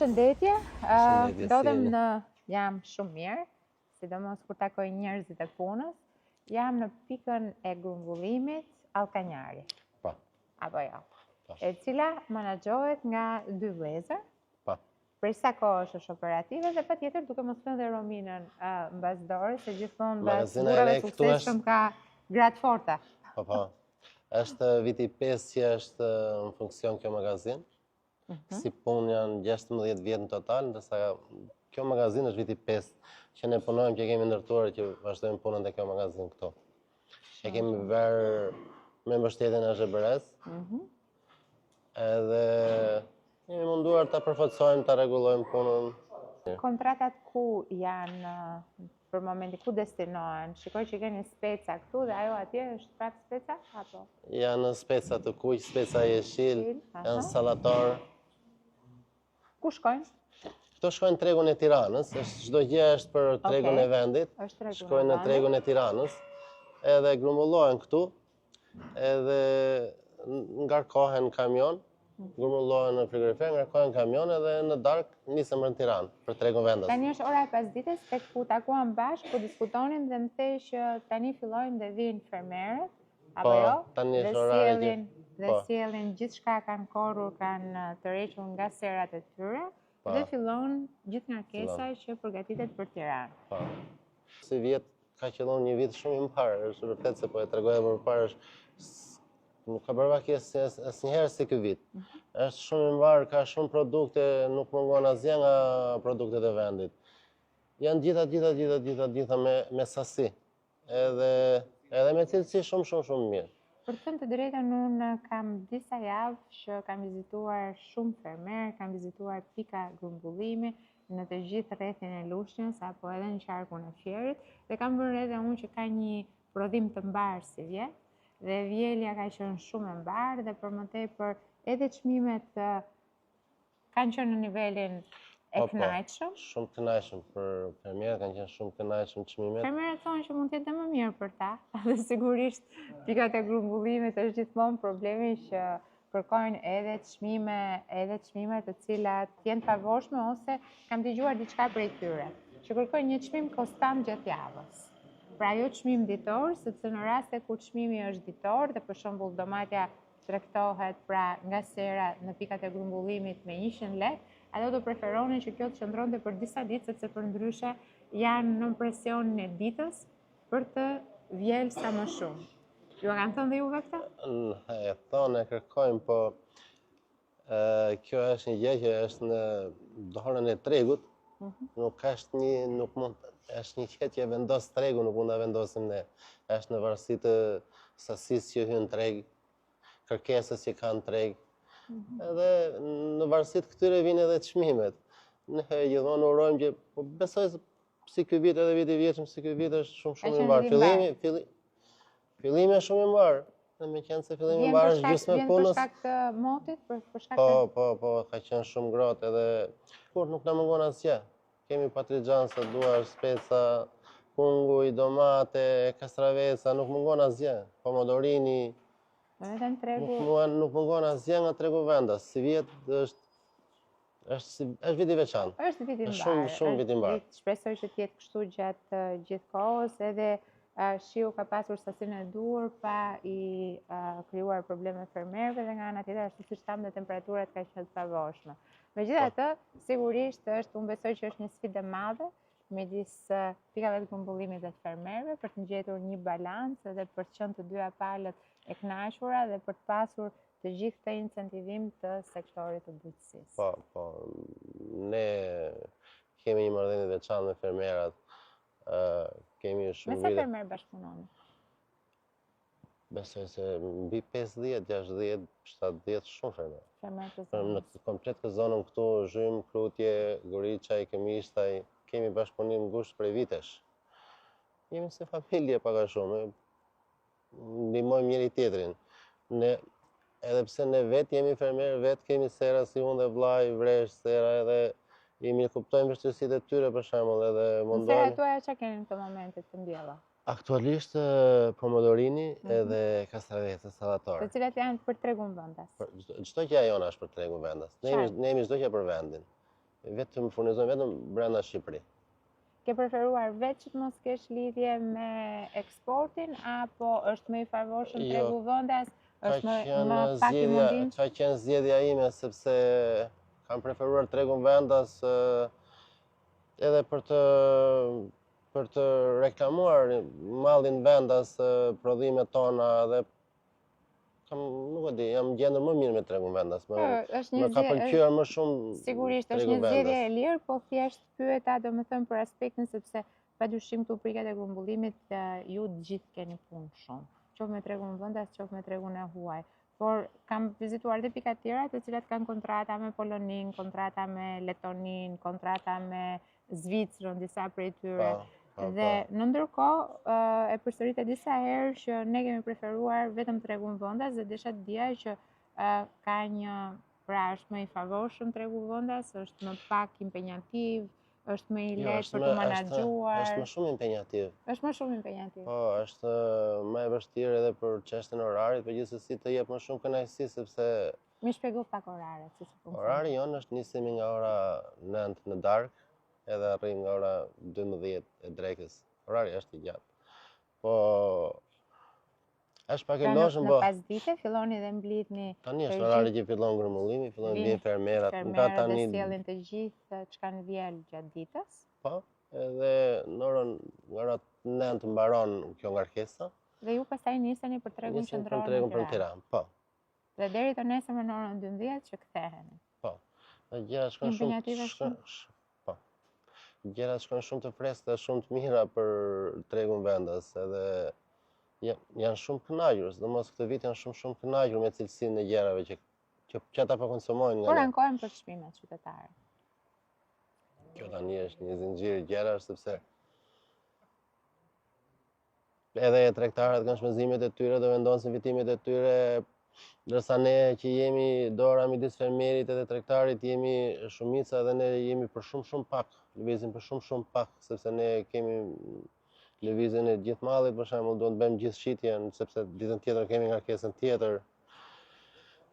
Përshëndetje, Përshëndetje, ndodhem si jam shumë mirë, sidomos kur takoj njerëzit e punës, jam në pikën e grumbullimit Allkanjari. Po. Apo jo. Po. E cila menaxhohet nga dy vëllezër. Po. Për sa kohë është operative dhe patjetër duke mos thënë dhe Rominën mbasdore, se gjithmonë mbas burrave suksesshëm ka gratë forta. Po, po. Është viti 5 që është në funksion kjo magazin. Si punë janë 16 vjetë në total, ndërsa kjo magazin është viti 5 që ne punojmë që kemi ndërtuar që vazhdojmë punën dhe kjo magazin këto. E kemi verë me mbështetjen e ZBR-s, edhe jemi munduar të përfaqësojmë, të rregullojmë punën. Kontratat ku janë për momenti, ku destinohen? Shikoj që keni speca këtu dhe ajo atje është prapë speca? Apo? Janë speca të kuq, speca jeshil, janë sallator. Ku shkojnë? Këto shkojnë në tregun e Tiranës, çdo gjë është për tregun e vendit. Shkojnë në tregun e Tiranës, edhe grumbullohen këtu, edhe ngarkohen kamion, grumbullohen në frigorifer, ngarkohen kamion edhe në darkë nisën për në Tiranë, për tregun vendas. Tani është ora e pasdites, tek ku takuam bashkë, ku diskutonin dhe më thej që tani fillojnë dhe vinë fermerët, apo jo? Tani është orari dhe sjellin gjithçka kanë korrur, kanë tërhequr nga serat e tyre dhe fillon gjithë ngarkesa që përgatitet për Tiranë. Po. Si vjet ka qellon një vit shumë i mbar, është vërtet se po e tregoja më parë, nuk ka bërë vakesë asnjëherë si ky vit. Është shumë i mbar, ka shumë produkte, nuk mungon asgjë nga produktet e vendit. Janë gjitha me sasi, edhe me cilësi shumë mirë. Për të thënë të drejtën, unë kam disa javë që kam vizituar shumë fermerë, kam vizituar pika grumbullimi në të gjithë rrethin e Lushnjës apo edhe në qarkun e Fierit, dhe kam bërë edhe unë që ka një prodhim të mbarë si vjet, dhe vjelja ka qenë shumë e mbarë dhe për më tepër edhe çmimet kanë qenë në nivelin e kënaqshëm. Shumë kënaqshëm për fermerët, kanë qenë shumë kënaqshëm çmimet. Fermerët thonë që mund të jetë më mirë për ta, dhe sigurisht pikat e grumbullimit është gjithmonë problemi që kërkojnë edhe çmime të cilat janë pavorshme, ose kam dëgjuar diçka prej tyre, që kërkojnë një çmim konstant gjatë javës. Pra jo çmim ditor, sepse në raste kur çmimi është ditor dhe për shembull domatja tregtohet pra nga sera në pikat e grumbullimit me 100 lekë, ato do preferonin që kjo të qëndronte për disa ditë, sepse për ndryshe janë në presionin e ditës për të vjelë sa më shumë. Ju kanë thënë dhe juve këtë? E thonë, e kërkojmë, po kjo është një gjë që është në dorën e tregut, nuk është është një gjë që e vendos tregu, nuk mund ta vendosim ne. Është në varësi të sasisë që hyn treg, kërkesës që kanë treg. Edhe në varësi të këtyre vinë edhe çmimet. Ne gjithmonë urojmë që, po besoj se si ky vit edhe viti i vjetshëm, si ky vit është shumë i mbar. Fillimi është shumë i mbar. Meqenëse se fillimi i mbar është gjysmë e punës. Vjen për shkak të motit, për shkak të... Po, ka qenë shumë ngrohtë edhe kur nuk na mungon asgjë. Kemi patrigjan së duar, speca, kunguj, domate, kastraveca, nuk mungon asgjë. Pomodorini, nuk mungon asgjë nga tregu vendas. Si vjet është vit i veçantë. Është vit i mbar. Shumë vit i mbar. Shpresoj që të jetë kështu gjatë gjithë kohës, edhe shiu ka pasur sasinë e duhur pa i krijuar probleme fermerëve, dhe nga ana tjetër ashtu siç thamë dhe temperaturat ka qenë të pavorshme. Megjithatë, sigurisht unë besoj që është një sfidë e madhe midis pikave të grumbullimit dhe të fermerëve për të gjetur një balancë edhe për të qenë të dyja palët e kënaqura dhe për të pasur të gjithë këtë incentivim të sektorit të bujqësisë. Po, ne kemi një marrëdhënie të veçantë me fermerat. Kemi shumë vite. Me sa fermerë bashkëpunoni? Besoj se mbi 50, 60, 70 shumë fermerë. Në komplet këtë zonën këtu, Zhymë, Krutje, Goriçaj, Këmishtaj, kemi bashkëpunim ngushtë prej vitesh. Jemi si familje pak a shumë, ndihmojmë njëri tjetrin. Edhe pse ne vetë jemi fermerë, vetë kemi sera si unë dhe vllai, vresh sera, edhe jemi kuptojmë vështirësitë e tyre për shembull, edhe mundohemi. Në serat tuaja çka keni në këtë momente të mbjella? Aktualisht pomodorini edhe kastraveca, sallator. Të cilat janë për tregun vendas. Çdo gjë jona është për tregun vendas. Ne jemi çdo gjë për vendin. Vetëm furnizojmë vetëm brenda Shqipëri. Ke preferuar vetë që të mos kesh lidhje me eksportin, apo është më i favorshëm tregu vendas, është më pak i mundimshëm? Ka qenë zgjedhja ime sepse kam preferuar tregun vendas edhe për të reklamuar mallin vendas, prodhimet tona dhe nuk e di, jam gjendur më mirë me tregun vendas. Më ka pëlqyer më shumë. Sigurisht është një zgjedhje e lirë, po thjesht pyeta domethënë për aspektin sepse padyshim këtu prikat e grumbullimit ju të gjithë keni punë shumë. Qoftë me tregun vendas, qoftë me tregun e huaj. Por kam vizituar dhe pika tjera të cilat kanë kontrata me Polonin, kontrata me Letonin, kontrata me Zvicrën, disa prej tyre. Dhe në ndërkohë e përsëritet disa herë që ne kemi preferuar vetëm tregun vendas dhe desha të dija që ka një, pra është më i favorshëm tregu vendas, është më pak impenjativ, është më i lehtë për të menaxhuar. Është më shumë impenjativ. Është më shumë impenjativ. Po, është më e vështirë edhe për çështjen e orarit, por gjithsesi të jep më shumë kënaqësi sepse Më shpjegoj pak oraret, si funksionon. Orari jonë është nisemi nga ora 9 në darkë edhe arrim nga ora 12 e drekës. Orari është i gjatë. Po është pak e lodhshëm, po. Në pasdite filloni dhe mblidhni. Tani është orari që fillon grumullimi, fillon të vinë fermerat. Fermerat dhe sjellin të gjithë çka në vjel gjatë ditës. Po, edhe në nga ora 9 mbaron kjo ngarkesa. Dhe ju pastaj niseni për tregun qendror. Për tregun për Tiranë, po. Dhe deri të nesër në orën 12 që ktheheni. Po. Dhe gjërat shkojnë shumë të freskëta, shumë të mira për tregun vendas, edhe janë shumë kënaqur, sidomos këtë vit janë shumë kënaqur me cilësinë e gjërave që ata po konsumojnë. Por ankohen për çmimet qytetare. Kjo tani është një zinxhir gjërash sepse edhe tregtarët kanë shpenzimet e tyre dhe vendosin fitimet e tyre, ndërsa ne që jemi dora midis fermerit edhe tregtarit jemi shumica dhe ne jemi për shumë pak, lëvizim për shumë pak, sepse ne kemi lëvizjen e gjithë mallit, për shembull, duhet të bëjmë gjithë shitjen, sepse ditën tjetër kemi ngarkesën tjetër.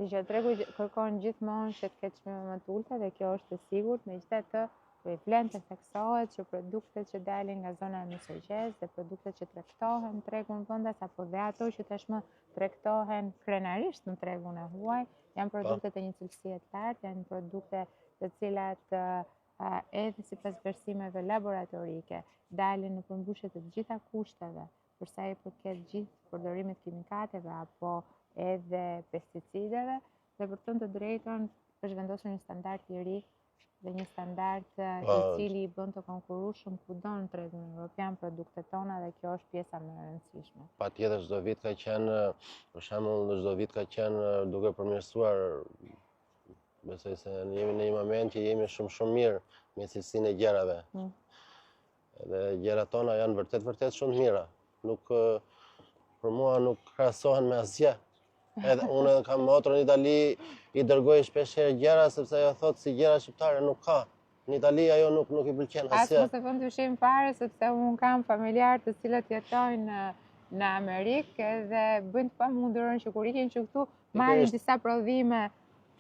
Që tregu kërkon gjithmonë që të ketë çmime më të ulta dhe kjo është e sigurt, megjithatë vlen të theksohet që produktet që dalin nga zona e mesogjes dhe produktet që tregtohen tregun vendas apo dhe ato që tashmë tregtohen krenarisht në tregun e huaj janë produkte të një cilësie të lartë, janë produkte të cilat edhe sipas vlerësimeve laboratorike dalin në përmbushje të gjitha kushteve për sa i përket gjithë përdorimit kimikateve apo edhe pesticideve dhe për të drejtën është vendosur një standard i ri dhe një standard i cili i bën të konkurrueshëm kudo në tregun evropian produktet tona dhe kjo është pjesa më e rëndësishme. Patjetër çdo vit ka qenë, për shembull, çdo vit ka qenë duke përmirësuar, besoj se jemi në një moment që jemi shumë mirë me cilësinë e gjërave. Dhe gjërat tona janë vërtet shumë mira. Nuk për mua nuk krahasohen me asgjë. Edhe unë kam motrën në Itali, i dërgoj shpesh herë gjëra sepse ajo thotë si gjëra shqiptare nuk ka. Në Itali ajo nuk i pëlqen asgjë. Mos e vën dyshim fare sepse unë kam familjarë të cilët jetojnë në Amerikë dhe bëjnë të pamundurën që kur ikin që këtu marrin disa prodhime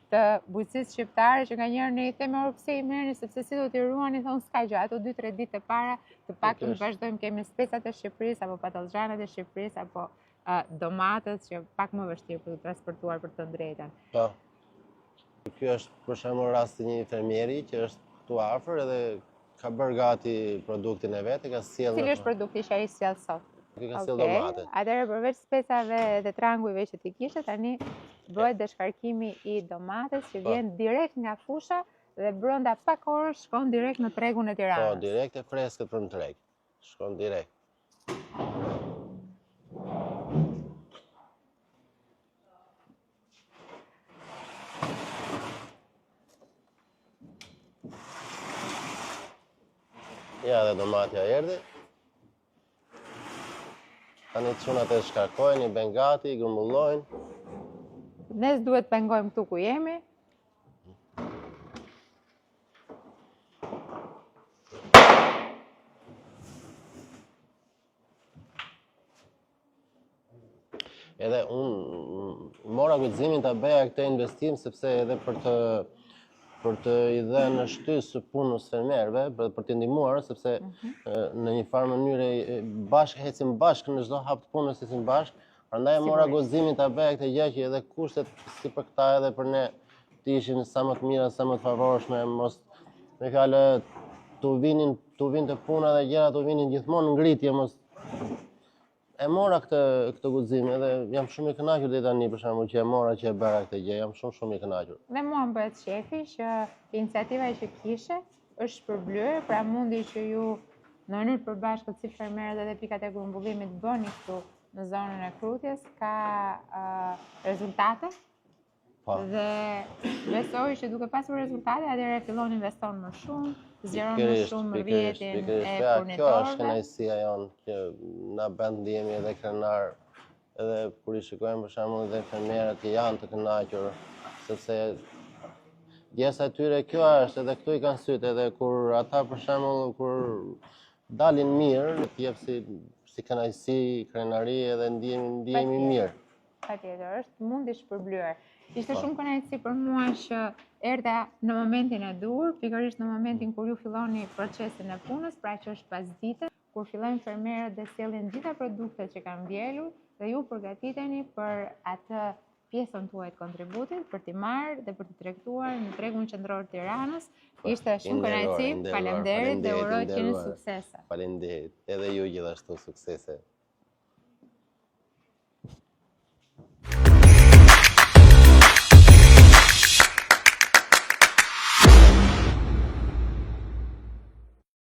të bujqësisë shqiptare që nganjëherë ne i themi pse i merrni sepse si do t'i ruani, thonë s'ka gjë, ato 2-3 ditë e para të paktën vazhdojmë kemi specat e Shqipërisë apo patallxhanat e Shqipërisë apo domatët që pak më vështirë për të transportuar për të drejtën. Po. Ky është për shembull rasti një fermieri që është këtu afër edhe ka bërë gati produktin e vet, ka sjellë. Cili është produkti që ai sjell sot? Ka sjellë domatet. Atëherë përveç specave dhe trangujve që ti kishe, tani bëhet deshkarkimi i domates që vjen direkt nga fusha dhe brenda pak orësh shkon direkt në tregun e Tiranës. Po, direkt e freskët për në treg. Shkon direkt. Ja dhe domatja erdhi. Tani çunat e shkarkojnë, i bën gati, i grumullojnë. Ne duhet pengojmë këtu ku jemi. Edhe unë mora guximin ta bëja këtë investim sepse edhe për të për të i dhënë shtysë punës fermerëve, për të ndihmuar, sepse në një farë mënyrë ecim bashkë në çdo hap të punës, ecim bashkë. Prandaj mora guximin ta bëja këtë gjë që edhe kushtet si për këta edhe për ne të ishin sa më të mira, sa më të favorshme, mos me fjalë tu vinë të puna dhe gjërat tu vinin gjithmonë ngritje, mos e mora këtë guxim edhe jam shumë i kënaqur deri tani për shembull që e mora që e bëra këtë gjë, jam shumë i kënaqur. Dhe mua më bëhet shefi që iniciativa që kishe është shpërblyer, pra mundi që ju në mënyrë të përbashkët si fermerët edhe pikat e grumbullimit bëni këtu në zonën e Krutjes ka rezultate. Dhe besoj që duke pasur rezultate, atëherë fillon investon më shumë, zgjeron më shumë rrjetin e furnitorëve. Kjo është kënaqësia jonë që na bën ndihemi edhe krenar, edhe kur i shikojmë për shembull edhe fermerët që janë të kënaqur, sepse djesa e tyre kjo është, edhe këtu i kanë sytë, edhe kur ata për shembull kur dalin mirë, të jep si kënaqësi, krenari edhe ndihemi mirë. Patjetër, është mundi shpërblyer. Ishte shumë kënaqësi për mua që erdha në momentin e dur, pikërisht në momentin kur ju filloni procesin e punës, pra që është pasdite, kur fillojnë fermerët dhe sjellin gjitha produktet që kanë mbjellur dhe ju përgatiteni për atë pjesën tuaj të kontributit, për t'i marrë dhe për t'i tregtuar në tregun qendror të Tiranës. Ishte shumë kënaqësi, faleminderit dhe uroj që jeni suksese. Faleminderit, edhe ju gjithashtu suksese.